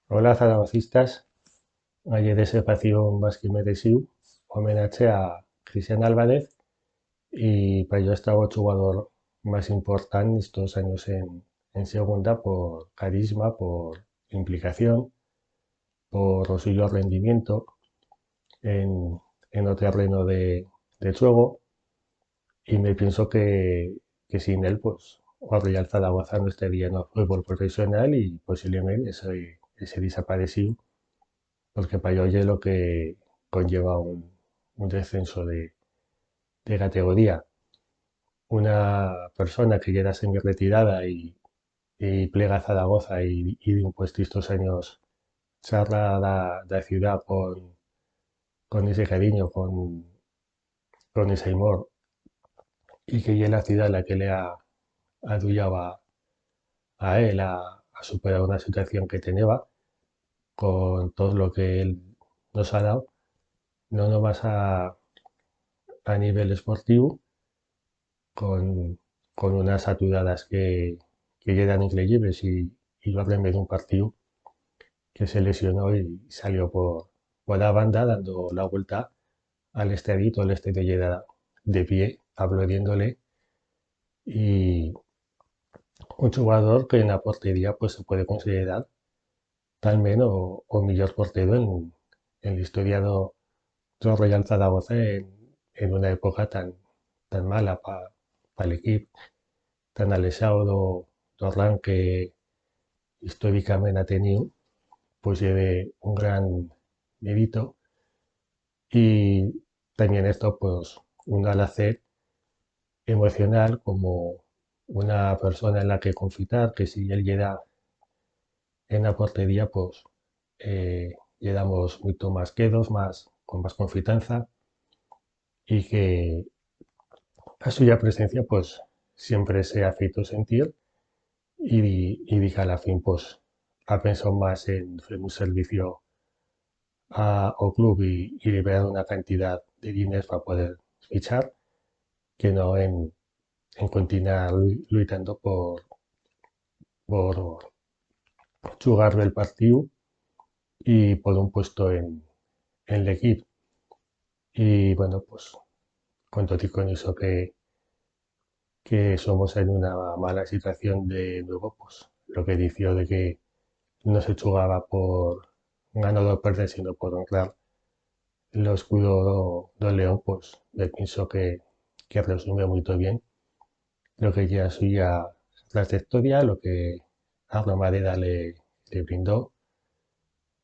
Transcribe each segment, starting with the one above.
Hola, zaragocistas. Ayer se fació un basqui mereciu homenaje a Cristian Álvarez y para yo estaba el jugador más importante estos años en segunda por carisma, por implicación, por su rendimiento en el terreno de juego y me pienso que sin él pues o Real Zaragoza no estaría en el fútbol profesional y posiblemente ese desaparecido porque para ello es lo que conlleva un descenso de categoría. Una persona que ya era semi-retirada y plega a Zaragoza y impuesto estos años charla la ciudad con ese cariño, con ese amor, y que ya la ciudad la que le ha ayudado a él a superar una situación que tenía con todo lo que él nos ha dado, no nomás a nivel esportivo, con, con unas saturadas que llegan increíbles y lo hablan de un partido que se lesionó y salió por la banda dando la vuelta al estadito, el estadio llega de pie, aplaudiéndole y un jugador que en la portería pues se puede considerar tal menos o mejor portero en la historia do Real Zaragoza en una época tan mala para el equipo, tan alejado do arranque históricamente ha tenido, pues lleve un gran mérito y también esto pues un alacén emocional como una persona en la que confiar, que si él llega en la portería pues le damos mucho más quedos, con más confianza y que a suya presencia pues siempre se ha feito sentir y dije a la fin pues ha pensado más en hacer un servicio o club y liberar una cantidad de dinero para poder fichar que no en continuar luchando por jugar el partido y por un puesto en el equipo. Y bueno, pues cuento con eso que somos en una mala situación de nuevo, pues lo que dició de que no se jugaba por ganar o perder, sino por honrar el escudo do León, pues me pienso que resume muy bien lo que ya suya trayectoria, lo que a Romareda le brindó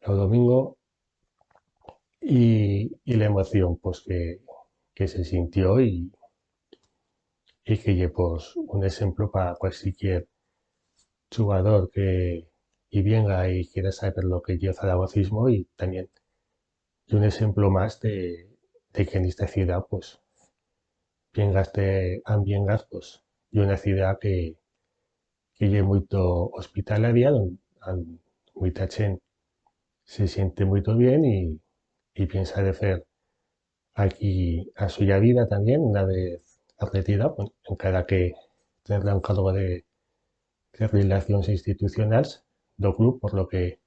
el domingo y la emoción pues que se sintió y que lle pues, un ejemplo para cualquier jugador y venga y quiera saber lo que es zaragocismo y también un ejemplo más de que en esta ciudad pues vengas de ambiengas pues y una ciudad que es muy hospitalaria donde mucha gente se siente muy bien y piensa de hacer aquí a suya vida también una vez retirada, pues, encara que tendrá un cargo de relaciones institucionales do club, por lo que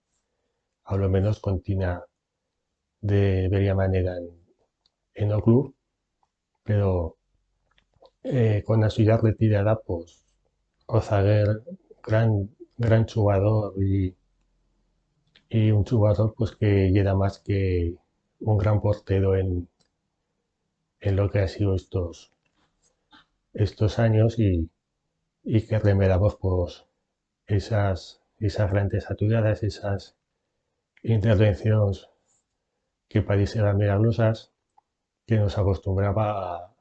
a lo menos continúa de vería manera en el club, pero con la suya retirada, pues Ozaguer, gran jugador y un jugador pues que llega más que un gran portero en lo que ha sido estos años y que remedamos pues esas grandes saturadas, esas intervenciones que parecían milagrosas, que nos acostumbraba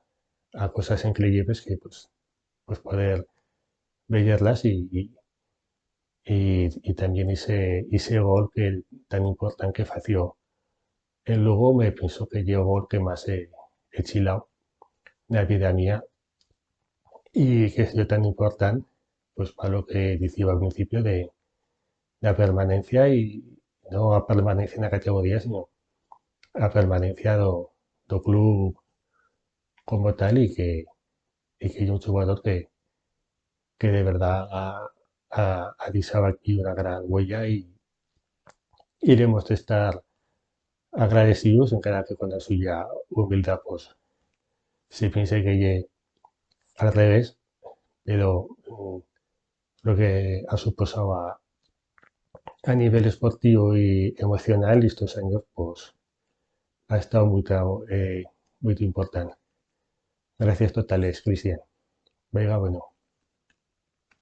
a cosas increíbles que pues poder verlas y también ese gol que tan importante que fació el Lugo me pienso que llegó el gol que más he chilado de la vida mía y que es tan importante pues para lo que decía al principio de la permanencia y no a permanencia en la categoría sino a permanencia do club como tal y que hay un jugador que de verdad ha dejado aquí una gran huella iremos de estar agradecidos, encara que con la suya humildad pues se piense que lle al revés, pero lo que ha supuesto a nivel esportivo y emocional estos años pues ha estado muy importante. Gracias totales, Cristian. Venga, bueno.